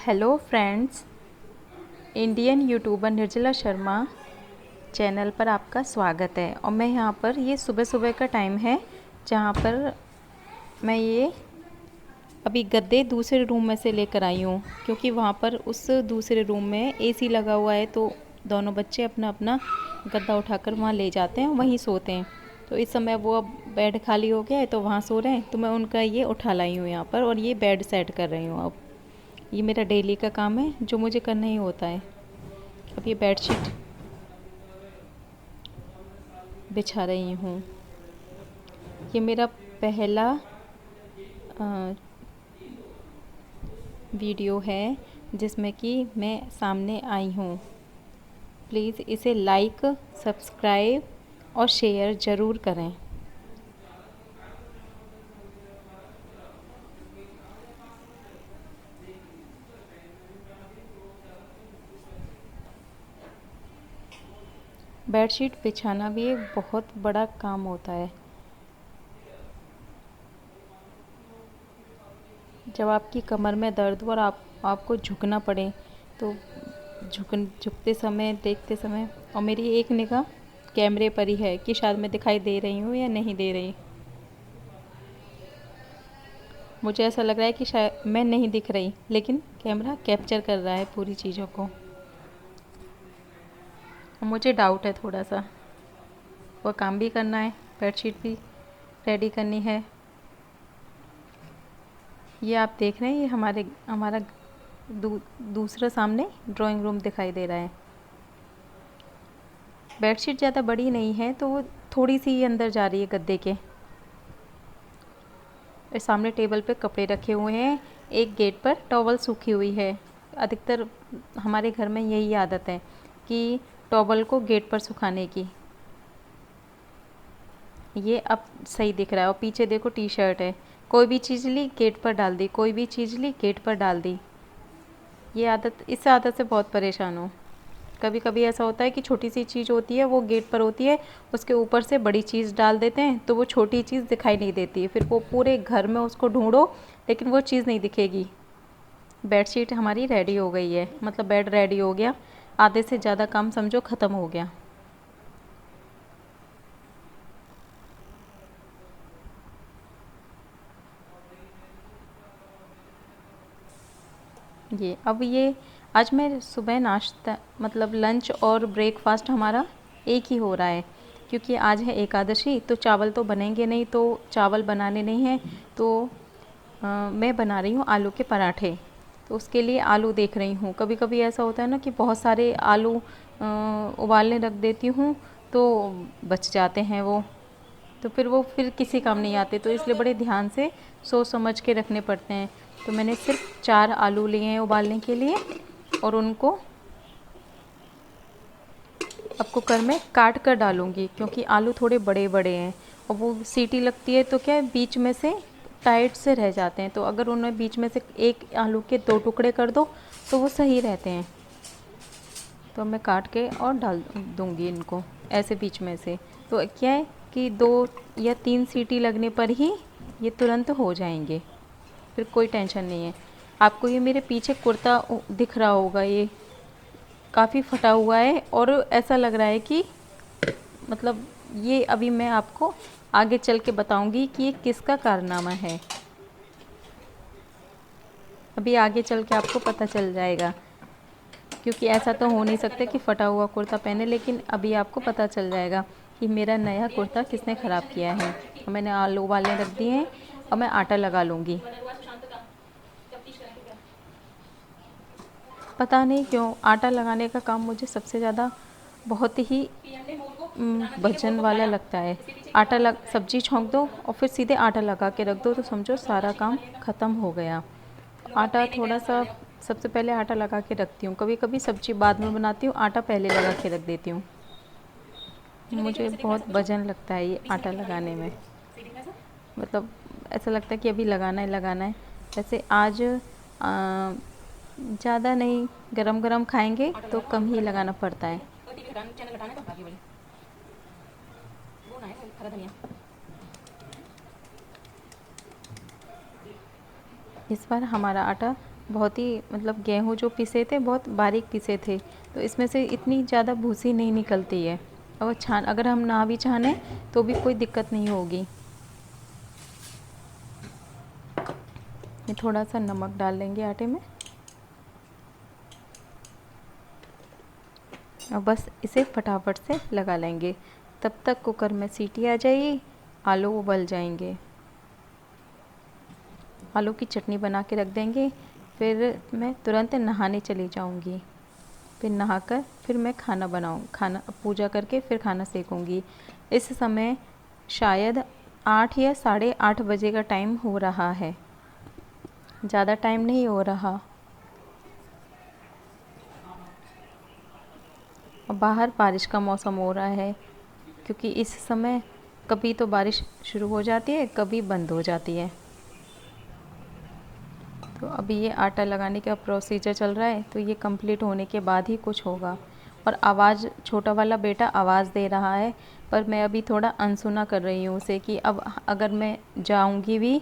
Hello friends, Indian YouTuber निर्जला Sharma channel पर आपका स्वागत है। और मैं यहाँ पर ये सुबह सुबह का टाइम है जहाँ पर मैं ये अभी गद्दे दूसरे रूम में से लेकर आई हूँ, क्योंकि वहाँ पर उस दूसरे रूम में एसी लगा हुआ है। तो दोनों बच्चे अपना अपना गद्दा उठाकर वहाँ ले जाते हैं, वहीं सोते हैं। तो इस समय वो अब बेड खाली हो गया है तो वहाँ सो रहे हैं, तो मैं उनका ये उठा लाई हूँ यहाँ पर और ये बेड सेट कर रही हूँ। अब ये मेरा डेली का काम है जो मुझे करना ही होता है। अब ये बेडशीट बिछा रही हूँ। ये मेरा पहला वीडियो है जिसमें कि मैं सामने आई हूँ। प्लीज़ इसे लाइक, सब्सक्राइब और शेयर ज़रूर करें। बेडशीट बिछाना भी एक बहुत बड़ा काम होता है। जब आपकी कमर में दर्द हो और आपको झुकना पड़े, तो झुकते समय, देखते समय, और मेरी एक निगाह कैमरे पर ही है कि शायद मैं दिखाई दे रही हूँ या नहीं दे रही। मुझे ऐसा लग रहा है कि शायद मैं नहीं दिख रही, लेकिन कैमरा कैप्चर कर रहा है पूरी चीज़ों को। मुझे डाउट है थोड़ा सा। वो काम भी करना है, बेडशीट भी रेडी करनी है। ये आप देख रहे हैं, ये हमारा दूसरा सामने ड्राइंग रूम दिखाई दे रहा है। बेडशीट ज़्यादा बड़ी नहीं है तो वो थोड़ी सी ही अंदर जा रही है गद्दे के। इस सामने टेबल पे कपड़े रखे हुए हैं, एक गेट पर टॉवल सूखी हुई है। अधिकतर हमारे घर में यही आदत है कि टॉवल को गेट पर सुखाने की। ये अब सही दिख रहा है। और पीछे देखो टी शर्ट है, कोई भी चीज़ ली गेट पर डाल दी, कोई भी चीज़ ली गेट पर डाल दी। ये आदत, इस आदत से बहुत परेशान हूँ। कभी कभी ऐसा होता है कि छोटी सी चीज़ होती है, वो गेट पर होती है, उसके ऊपर से बड़ी चीज़ डाल देते हैं तो वो छोटी चीज़ दिखाई नहीं देती है। फिर वो पूरे घर में उसको ढूंढो लेकिन वो चीज़ नहीं दिखेगी। बेडशीट हमारी रेडी हो गई है, मतलब बेड रेडी हो गया। आधे से ज़्यादा काम समझो ख़त्म हो गया। ये अब ये आज मैं सुबह नाश्ता, मतलब लंच और ब्रेकफास्ट हमारा एक ही हो रहा है, क्योंकि आज है एकादशी। तो चावल तो बनेंगे नहीं, तो चावल बनाने नहीं हैं। तो मैं बना रही हूँ आलू के पराठे। तो उसके लिए आलू देख रही हूँ। कभी कभी ऐसा होता है ना कि बहुत सारे आलू उबालने रख देती हूँ तो बच जाते हैं वो, तो फिर वो किसी काम नहीं आते। तो इसलिए बड़े ध्यान से सोच समझ के रखने पड़ते हैं। तो मैंने सिर्फ 4 आलू लिए हैं उबालने के लिए, और उनको अब कुकर में काट कर डालूँगी, क्योंकि आलू थोड़े बड़े बड़े हैं और वो सीटी लगती है तो क्या है, बीच में से टाइट से रह जाते हैं। तो अगर उन्हें बीच में से एक आलू के 2 टुकड़े कर दो तो वो सही रहते हैं। तो मैं काट के और डाल दूँगी इनको ऐसे बीच में से। तो क्या है कि 2 या 3 सीटी लगने पर ही ये तुरंत हो जाएंगे, फिर कोई टेंशन नहीं है। आपको ये मेरे पीछे कुर्ता दिख रहा होगा, ये काफ़ी फटा हुआ है और ऐसा लग रहा है कि, मतलब, ये अभी मैं आपको आगे चल के बताऊंगी कि ये किसका कारनामा है। अभी आगे चल के आपको पता चल जाएगा, क्योंकि ऐसा तो हो नहीं सकता कि फटा हुआ कुर्ता पहने। लेकिन अभी आपको पता चल जाएगा कि मेरा नया कुर्ता किसने ख़राब किया है। मैंने आलू उबालने रख दिए हैं और मैं आटा लगा लूँगी। पता नहीं क्यों आटा लगाने का काम मुझे सबसे ज़्यादा बहुत ही वजन वाला लगता है। सब्जी छोंक दो और फिर सीधे आटा लगा के रख दो तो समझो सारा काम ख़त्म हो गया। आटा थोड़ा सा, सबसे पहले आटा लगा के रखती हूँ। कभी कभी सब्जी बाद में बनाती हूँ, आटा पहले लगा के रख देती हूँ। मुझे बहुत वजन लगता है ये आटा लगाने में, मतलब ऐसा लगता है कि अभी लगाना है लगाना है। वैसे आज ज़्यादा नहीं, गरम गरम खाएंगे तो कम ही लगाना पड़ता है। इस बार हमारा आटा बहुत ही मतलब गेहूँ जो पिसे थे बहुत बारीक पिसे थे, तो इसमें से इतनी ज़्यादा भूसी नहीं निकलती है। और छान अगर हम ना भी छाने तो भी कोई दिक्कत नहीं होगी। ये थोड़ा सा नमक डाल लेंगे आटे में और बस इसे फटाफट से लगा लेंगे। तब तक कुकर में सीटी आ जाएगी, आलू उबल जाएंगे। आलू की चटनी बना के रख देंगे। फिर मैं तुरंत नहाने चली जाऊंगी। फिर नहाकर फिर मैं खाना पूजा करके फिर खाना सेकूंगी। इस समय शायद 8 या 8:30 बजे का टाइम हो रहा है, ज़्यादा टाइम नहीं हो रहा। और बाहर बारिश का मौसम हो रहा है, क्योंकि इस समय कभी तो बारिश शुरू हो जाती है, कभी बंद हो जाती है। तो अभी ये आटा लगाने का प्रोसीजर चल रहा है, तो ये कंप्लीट होने के बाद ही कुछ होगा। और आवाज़, छोटा वाला बेटा आवाज़ दे रहा है, पर मैं अभी थोड़ा अनसुना कर रही हूँ उसे कि अब अगर मैं जाऊँगी भी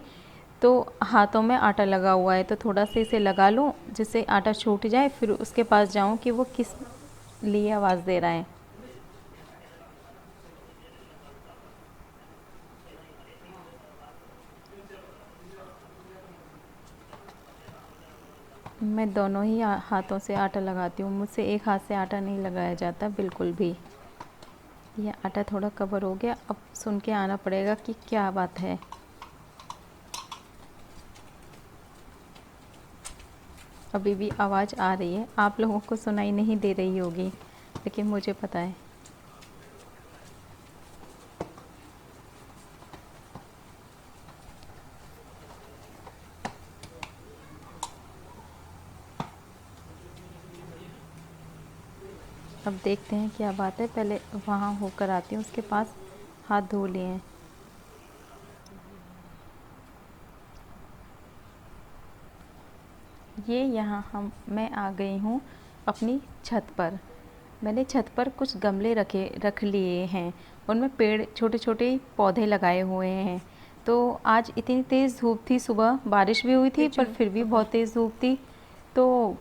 तो हाथों में आटा लगा हुआ है, तो थोड़ा सा इसे लगा लूँ जिससे आटा छूट जाए, फिर उसके पास जाऊँ कि वो किस लिए आवाज़ दे रहा है। मैं दोनों ही हाथों से आटा लगाती हूँ, मुझसे एक हाथ से आटा नहीं लगाया जाता बिल्कुल भी। ये आटा थोड़ा कवर हो गया, अब सुन के आना पड़ेगा कि क्या बात है। अभी भी आवाज़ आ रही है, आप लोगों को सुनाई नहीं दे रही होगी, लेकिन मुझे पता है। अब देखते हैं क्या बात है, पहले वहाँ होकर आती हूँ, उसके पास हाथ धो लिए हैं। ये यहाँ मैं आ गई हूँ अपनी छत पर। मैंने छत पर कुछ गमले रख लिए हैं, उनमें पेड़, छोटे छोटे पौधे लगाए हुए हैं। तो आज इतनी तेज़ धूप थी, सुबह बारिश भी हुई थी पर फिर भी बहुत तेज़ धूप थी, तो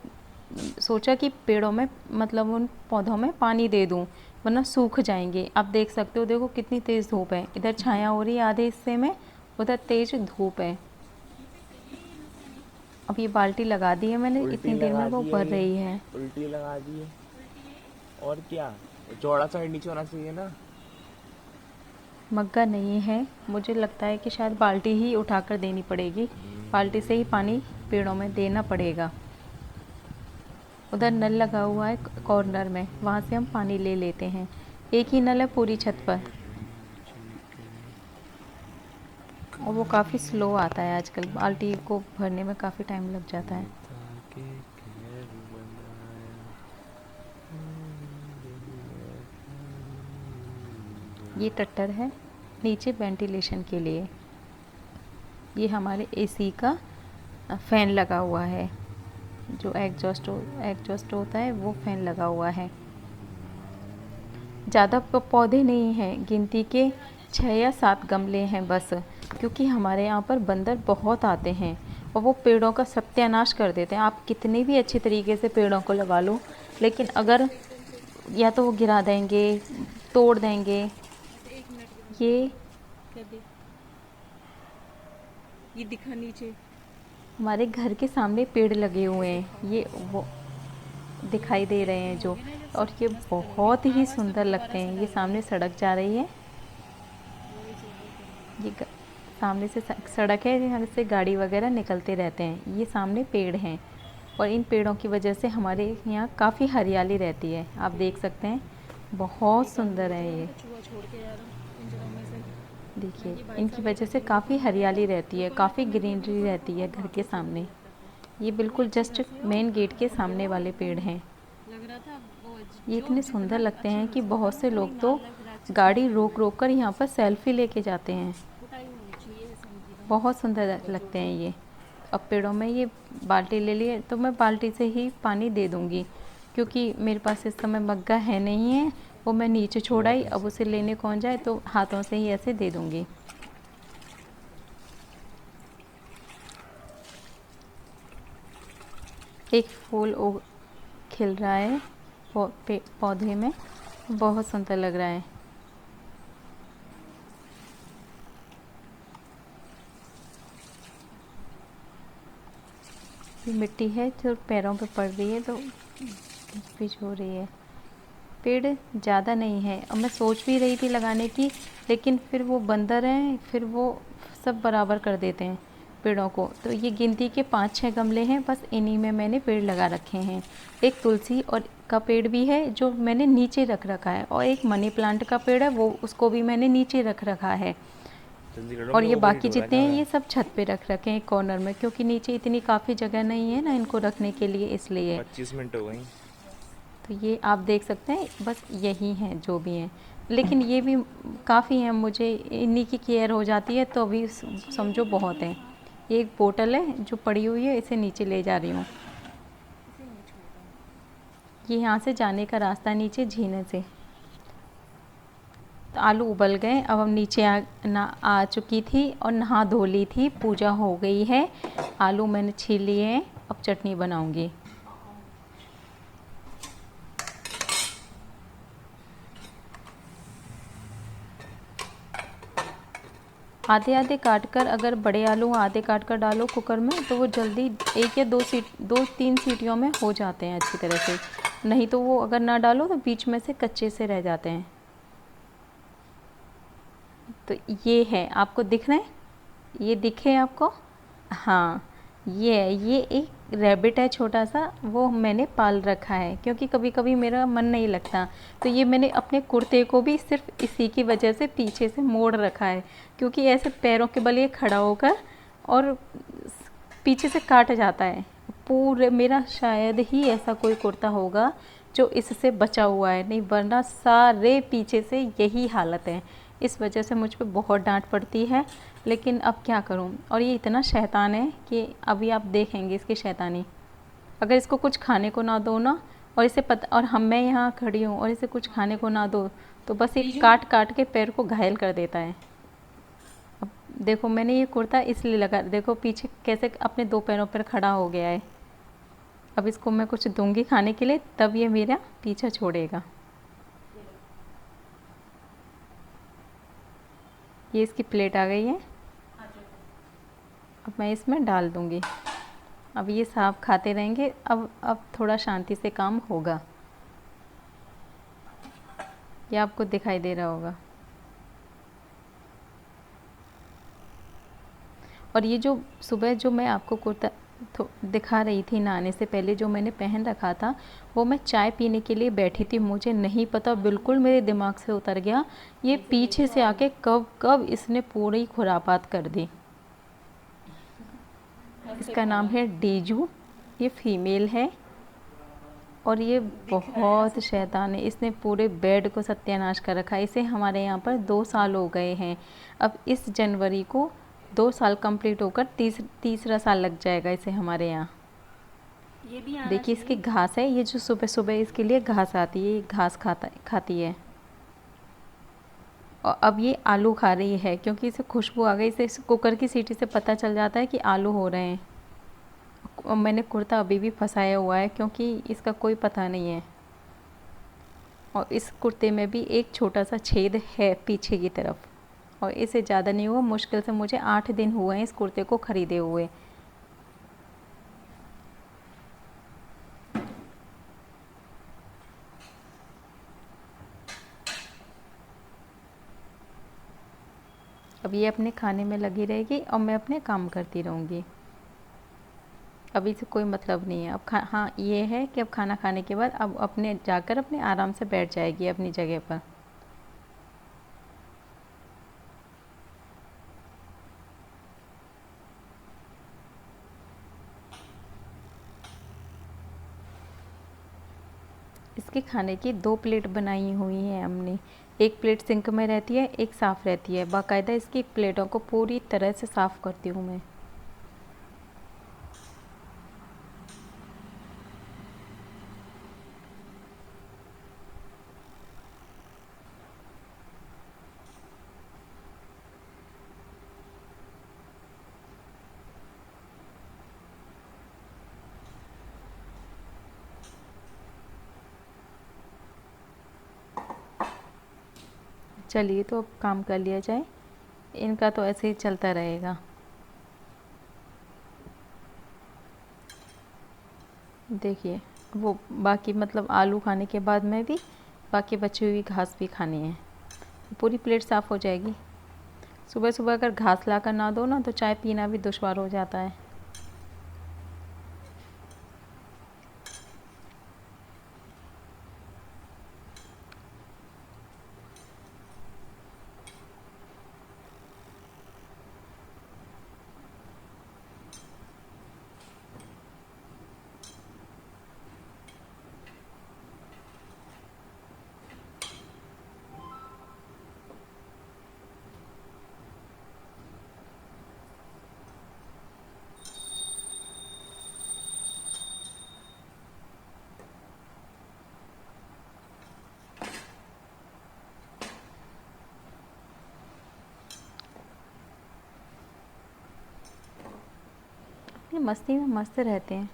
सोचा कि पेड़ों में, मतलब उन पौधों में पानी दे दूं, वरना सूख जाएंगे। आप देख सकते हो, देखो कितनी तेज़ धूप है, इधर छाया हो रही है आधे हिस्से में, उधर तेज़ धूप है। अब ये बाल्टी लगा दी है मैंने, उल्टी इतनी देर में लगा वो दी है भर ये। रही है। उल्टी लगा दी है। और क्या, चौड़ा साइड नीचे होना चाहिए ना। मग्गा नहीं है, मुझे लगता है कि शायद बाल्टी ही उठाकर देनी पड़ेगी, बाल्टी से ही पानी पेड़ों में देना पड़ेगा। उधर नल लगा हुआ है कॉर्नर में, वहाँ से हम पानी ले लेते हैं। एक ही नल है पूरी छत पर, और वो काफ़ी स्लो आता है आजकल, बाल्टी को भरने में काफ़ी टाइम लग जाता है। ये टट्टर है नीचे वेंटिलेशन के लिए। ये हमारे एसी का फ़ैन लगा हुआ है, जो एग्जॉस्ट होता है, वो फ़ैन लगा हुआ है। ज़्यादा पौधे नहीं हैं, गिनती के 6 या 7 गमले हैं बस, क्योंकि हमारे यहाँ पर बंदर बहुत आते हैं और वो पेड़ों का सत्यानाश कर देते हैं। आप कितने भी अच्छे तरीके से पेड़ों को लगा लो, लेकिन अगर या तो वो गिरा देंगे, तोड़ देंगे। ये ये दिखा नीचे। हमारे घर के सामने पेड़ लगे हुए हैं, ये वो दिखाई दे रहे हैं जो, और ये बहुत ही सुंदर लगते हैं। ये सामने सड़क जा रही है, ये सामने से सड़क है, यहाँ से गाड़ी वगैरह निकलते रहते हैं। ये सामने पेड़ हैं, और इन पेड़ों की वजह से हमारे यहाँ काफ़ी हरियाली रहती है। आप देख सकते हैं, बहुत सुंदर है ये। देखिए, इनकी वजह से काफ़ी हरियाली रहती है, काफ़ी ग्रीनरी रहती है घर के सामने। ये बिल्कुल जस्ट मेन गेट के सामने वाले पेड़ हैं। ये इतने सुंदर लगते हैं कि बहुत से लोग तो गाड़ी रोक रोक कर यहाँ पर सेल्फी लेके जाते हैं। बहुत सुंदर लगते हैं ये। अब पेड़ों में ये बाल्टी ले लिए, तो मैं बाल्टी से ही पानी दे दूँगी, क्योंकि मेरे पास इस समय मग्गा है नहीं है, वो मैं नीचे छोड़ आई। अब उसे लेने कौन जाए, तो हाथों से ही ऐसे दे दूँगी। एक फूल खिल रहा है पौधे में, बहुत सुंदर लग रहा है। ये मिट्टी है जो पैरों पे पड़ रही है तो पिच हो रही है। पेड़ ज़्यादा नहीं है और मैं सोच भी रही थी लगाने की, लेकिन फिर वो बंदर हैं, फिर वो सब बराबर कर देते हैं पेड़ों को। तो ये गिनती के 5-6 गमले हैं, बस इन्हीं में मैंने पेड़ लगा रखे हैं। एक तुलसी और का पेड़ भी है जो मैंने नीचे रख रखा है, और एक मनी प्लांट का पेड़ है, वो उसको भी मैंने नीचे रख रखा है। जल्दी कर लो, और मैं ये ओवर हीट बाकी हो रहा है जितने हैं कैमरा। ये सब छत पे रख रखे हैं कॉर्नर में, क्योंकि नीचे इतनी काफ़ी जगह नहीं है ना इनको रखने के लिए, इसलिए। 25 मिनट हो गई। तो ये आप देख सकते हैं, बस यही हैं जो भी हैं, लेकिन ये भी काफ़ी हैं, मुझे इन्हीं की केयर हो जाती है तो अभी समझो बहुत है। ये एक बोतल है जो पड़ी हुई है, इसे नीचे ले जा रही हूँ। ये यहाँ से जाने का रास्ता नीचे झीने से। तो आलू उबल गए, अब हम नीचे आ चुकी थी और नहा धो ली थी, पूजा हो गई है। आलू मैंने छील लिए हैं, अब चटनी बनाऊंगी। आधे आधे काट कर, अगर बड़े आलू आधे काट कर डालो कुकर में तो वो जल्दी 1 या 2-3 सीटियों में हो जाते हैं अच्छी तरह से। नहीं तो वो अगर ना डालो तो बीच में से कच्चे से रह जाते हैं। तो ये है, आपको दिख रहे हैं, ये दिखे आपको? हाँ, ये है, ये एक रैबिट है छोटा सा, वो मैंने पाल रखा है क्योंकि कभी कभी मेरा मन नहीं लगता। तो ये मैंने अपने कुर्ते को भी सिर्फ इसी की वजह से पीछे से मोड़ रखा है, क्योंकि ऐसे पैरों के बल ये खड़ा होकर और पीछे से काट जाता है। पूरे मेरा शायद ही ऐसा कोई कुर्ता होगा जो इससे बचा हुआ है, नहीं वरना सारे पीछे से यही हालत है। इस वजह से मुझ पे बहुत डांट पड़ती है, लेकिन अब क्या करूं। और ये इतना शैतान है कि अभी आप देखेंगे इसकी शैतानी। अगर इसको कुछ खाने को ना दो ना, और इसे पता, और मैं यहाँ खड़ी हूँ और इसे कुछ खाने को ना दो, तो बस ये काट काट के पैर को घायल कर देता है। अब देखो, मैंने ये कुर्ता इसलिए लगा, देखो पीछे कैसे अपने 2 पैरों पर खड़ा हो गया है। अब इसको मैं कुछ दूंगी खाने के लिए, तब ये मेरा पीछा छोड़ेगा। ये इसकी प्लेट आ गई है, अब मैं इसमें डाल दूंगी। अब ये सांप खाते रहेंगे, अब थोड़ा शांति से काम होगा। ये आपको दिखाई दे रहा होगा। और ये जो सुबह जो मैं आपको कुर्ता दिखा रही थी नहाने से पहले जो मैंने पहन रखा था, वो मैं चाय पीने के लिए बैठी थी, मुझे नहीं पता, बिल्कुल मेरे दिमाग से उतर गया। ये पीछे से आके कब कब इसने पूरी खुरापात कर दी। इसका नाम है डीजू, ये फीमेल है और ये बहुत शैतान है। इसने पूरे बेड को सत्यानाश कर रखा है। इसे हमारे यहाँ पर 2 साल हो गए हैं। अब इस जनवरी को 2 साल कंप्लीट होकर तीसरा साल लग जाएगा इसे हमारे यहाँ। ये भी आना देखिए इसकी घास है, ये जो सुबह सुबह इसके लिए घास आती है, ये घास खाती है। और अब ये आलू खा रही है क्योंकि इसे खुशबू आ गई। इसे कुकर की सीटी से पता चल जाता है कि आलू हो रहे हैं। और मैंने कुर्ता अभी भी फंसाया हुआ है क्योंकि इसका कोई पता नहीं है। और इस कुर्ते में भी एक छोटा सा छेद है पीछे की तरफ, और इसे ज़्यादा नहीं हुआ, मुश्किल से मुझे 8 दिन हुए हैं इस कुर्ते को ख़रीदे हुए। अब ये अपने खाने में लगी रहेगी और मैं अपने काम करती रहूँगी। अभी से कोई मतलब नहीं है। अब हाँ ये है कि अब खाना खाने के बाद अब अपने जाकर अपने आराम से बैठ जाएगी अपनी जगह पर। इसके खाने की 2 प्लेट बनाई हुई हैं हमने। एक प्लेट सिंक में रहती है, एक साफ़ रहती है। बाकायदा इसकी प्लेटों को पूरी तरह से साफ़ करती हूँ मैं। चलिए तो अब काम कर लिया जाए, इनका तो ऐसे ही चलता रहेगा। देखिए वो बाकी मतलब आलू खाने के बाद में भी बाकी बची हुई घास भी खानी है, पूरी प्लेट साफ़ हो जाएगी। सुबह सुबह अगर घास ला कर ना दो ना तो चाय पीना भी दुश्वार हो जाता है। ये मस्ती में मस्त रहते हैं।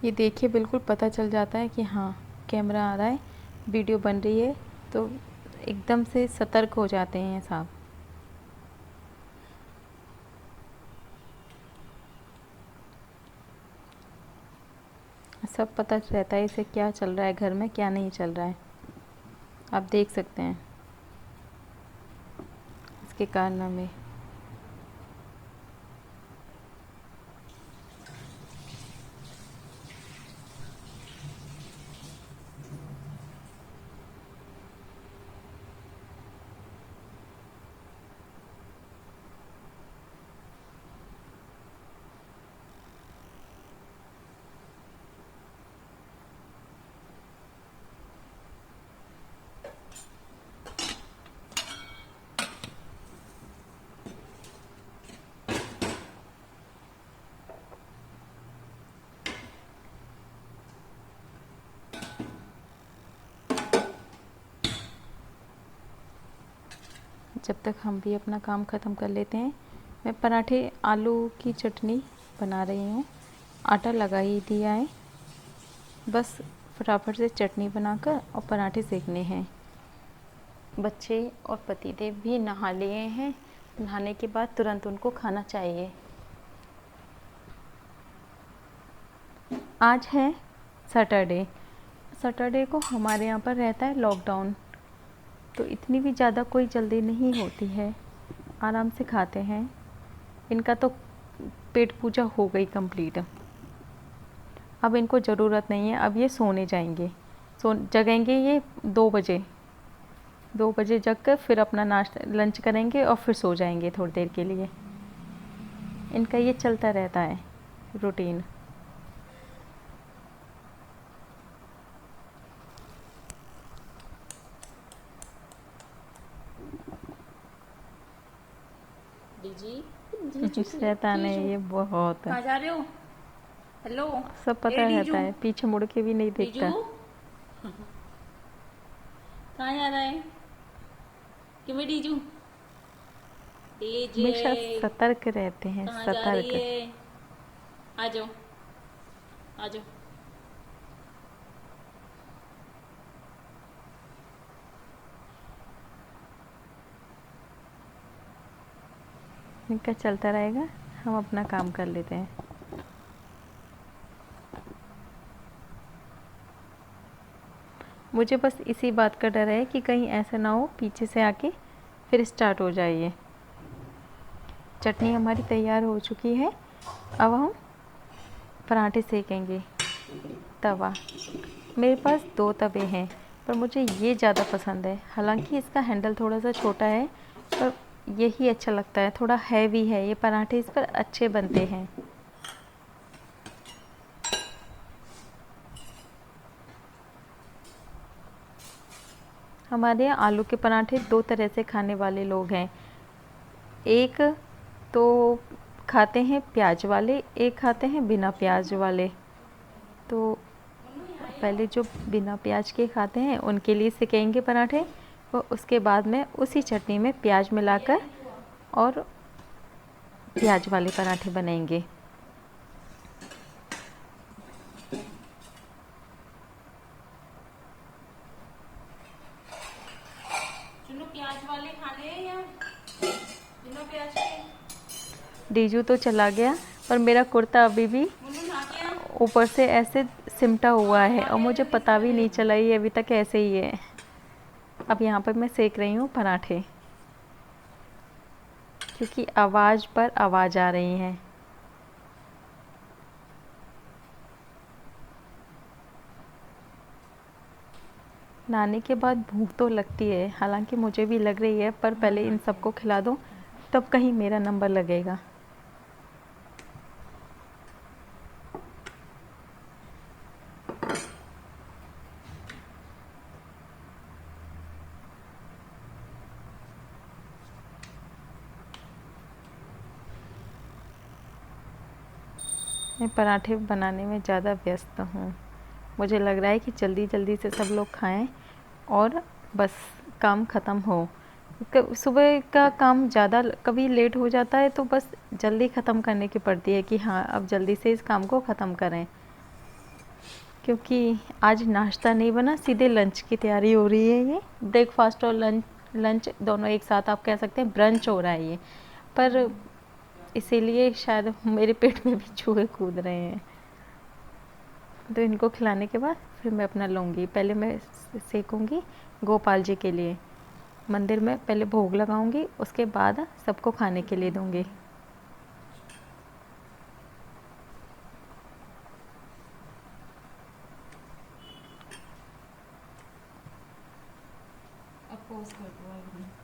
ये देखिए बिल्कुल पता चल जाता है कि हाँ कैमरा आ रहा है, वीडियो बन रही है, तो एकदम से सतर्क हो जाते हैं साहब। सब पता रहता है इसे क्या चल रहा है घर में, क्या नहीं चल रहा है। आप देख सकते हैं इसके कारनामे। जब तक हम भी अपना काम ख़त्म कर लेते हैं, मैं पराठे आलू की चटनी बना रही हूँ। आटा लगा ही दिया है, बस फटाफट से चटनी बनाकर और पराठे सेकने हैं। बच्चे और पतिदेव भी नहा लिए हैं, नहाने के बाद तुरंत उनको खाना चाहिए। आज है सैटरडे। सैटरडे को हमारे यहाँ पर रहता है लॉकडाउन, तो इतनी भी ज़्यादा कोई जल्दी नहीं होती है, आराम से खाते हैं। इनका तो पेट पूजा हो गई कंप्लीट। अब इनको ज़रूरत नहीं है, अब ये सोने जाएंगे। जगेंगे ये 2 बजे। 2 बजे जग कर फिर अपना नाश्ता लंच करेंगे और फिर सो जाएंगे थोड़ी देर के लिए। इनका ये चलता रहता है रूटीन। डीजी शैतान है ये बहुत। कहाँ जा रहे हो? हेलो, सब पता रहता है, पीछे मुड़ के भी नहीं देखता। कहाँ जा रहा है? क्यों डीजू? डीजे हमेशा सतर्क रहते हैं, कहाँ जा रही सतर्क। है? आ जाओ, आ जाओ। इनका चलता रहेगा, हम अपना काम कर लेते हैं। मुझे बस इसी बात का डर है कि कहीं ऐसा ना हो पीछे से आके फिर स्टार्ट हो जाए ये। चटनी हमारी तैयार हो चुकी है, अब हम पराठे सेकेंगे। तवा मेरे पास 2 तवे हैं, पर मुझे ये ज़्यादा पसंद है। हालांकि इसका हैंडल थोड़ा सा छोटा है, पर यही अच्छा लगता है। थोड़ा हैवी है ये, पराठे इस पर अच्छे बनते हैं। हमारे यहाँ आलू के पराठे 2 तरह से खाने वाले लोग हैं। एक तो खाते हैं प्याज वाले, एक खाते हैं बिना प्याज वाले। तो पहले जो बिना प्याज के खाते हैं उनके लिए सेकेंगे पराठे, और उसके बाद में उसी चटनी में प्याज मिलाकर और प्याज वाले पराठे बनेंगे। चलो प्याज वाले खाने हैं या बिना प्याज के? डीजू तो चला गया, पर मेरा कुर्ता अभी भी मुन्नू नहा के आ। ऊपर से ऐसे सिमटा हुआ है और मुझे पता भी नहीं चला ये अभी तक ऐसे ही है। अब यहाँ पर मैं सेक रही हूँ पराठे, क्योंकि आवाज़ पर आवाज़ आ रही है। नहाने के बाद भूख तो लगती है, हालांकि मुझे भी लग रही है, पर पहले इन सबको खिला दूँ तब कहीं मेरा नंबर लगेगा। मैं पराठे बनाने में ज़्यादा व्यस्त हूँ। मुझे लग रहा है कि जल्दी जल्दी से सब लोग खाएं और बस काम ख़त्म हो। सुबह का काम ज़्यादा कभी लेट हो जाता है तो बस जल्दी ख़त्म करने की पड़ती है कि हाँ अब जल्दी से इस काम को ख़त्म करें, क्योंकि आज नाश्ता नहीं बना, सीधे लंच की तैयारी हो रही है। ये ब्रेकफास्ट और लंच दोनों एक साथ आप कह सकते हैं, ब्रंच हो रहा है ये। पर इसीलिए शायद मेरे पेट में भी चूहे कूद रहे हैं। तो इनको खिलाने के बाद फिर मैं अपना लूँगी। पहले मैं सेकूँगी गोपाल जी के लिए, मंदिर में पहले भोग लगाऊंगी, उसके बाद सबको खाने के लिए दूँगी। अब पोस्ट कर दो।